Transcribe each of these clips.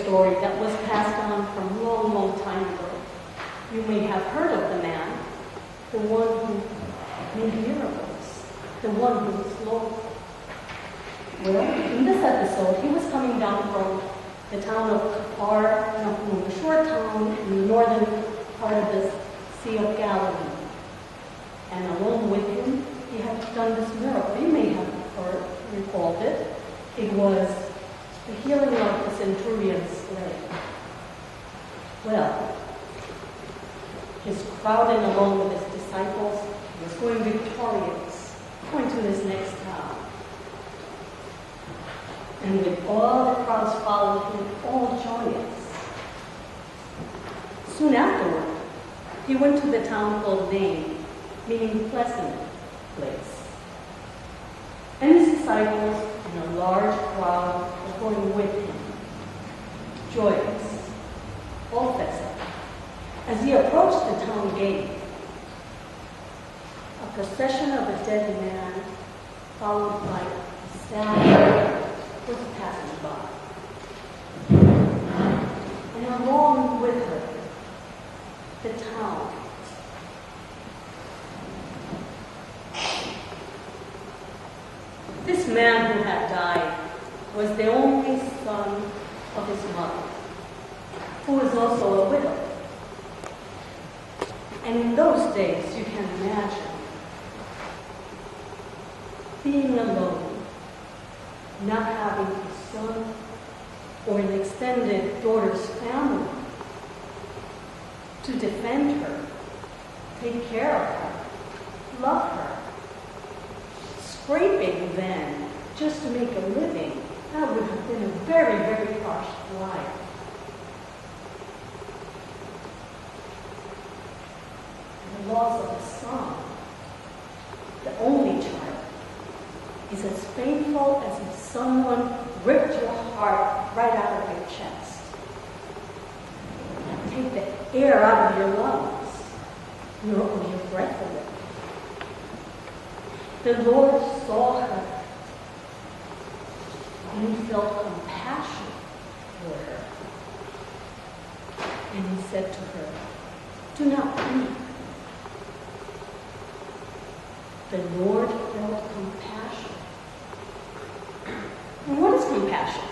story that was passed on from long, long time ago. You may have heard of the man, the one who made miracles, the one who was Lord. Well, in this episode, he was coming down from the town of Kapar, a short town in the northern part of the Sea of Galilee. And along with him, he had done this miracle. You may have recalled it. It was the healing of the centurion's slave. Well, he's crowding along with his disciples. He was going victorious, going to his next town. And with all the crowds following him, all joyous. Soon afterward, he went to the town called Nain, meaning pleasant place. And his disciples and a large crowd were going with him, joyous, all festive. As he approached the town gate, a procession of a dead man, followed by a sad was passing by. And along with her, the town. This man who had died was the only son of his mother, who was also a widow. And in those days, you can imagine being alone, not having a son or an extended daughter's family to defend her, take care of her, love her. Scraping then, just to make a living, that would have been a very, very harsh life. The loss of a son, the only child, is as painful as if someone ripped your heart right out of your chest. Take the air out of your lungs, your breath away. The Lord saw her, and he felt compassion for her. And he said to her, "Do not weep." The Lord felt compassion. And what is compassion?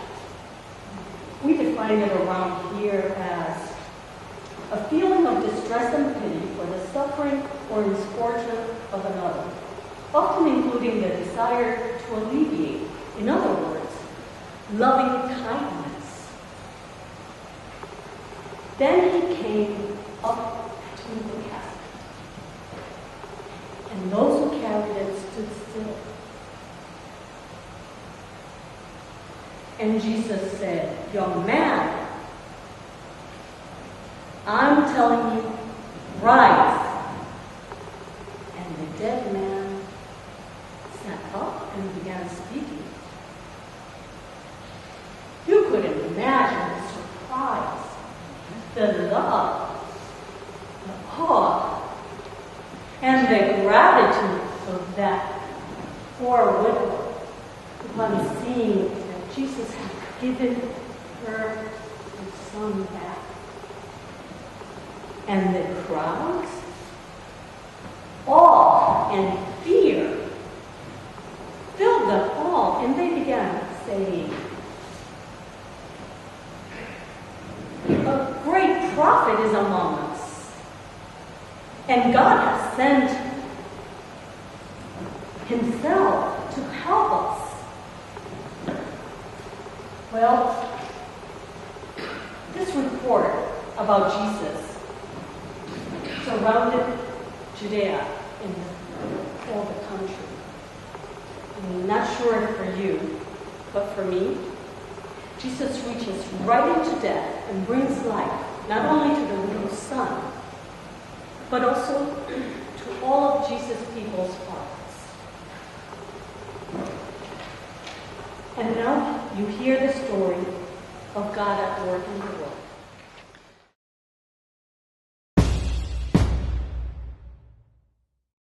We define it around here as a feeling of distress and pity for the suffering or misfortune of another, often including the desire to alleviate. In other words, loving kindness. Then he came up to the casket, and those who carried it stood still. And Jesus said, "Young man, I'm telling you, rise." And the dead man sat up and began speaking. You could imagine the surprise, the love, the awe, and the gratitude of that poor widow upon seeing that Jesus had given her her son back. And the crowds, awe and fear filled them all, and they began saying, "A great prophet is among us, and God has sent himself to help us." Well, this report about Jesus surrounded Judea and all the country. I'm not sure for you, but for me, Jesus reaches right into death and brings life, not only to the widow's son, but also to all of Jesus' people's hearts. And now you hear the story of God at work in the world.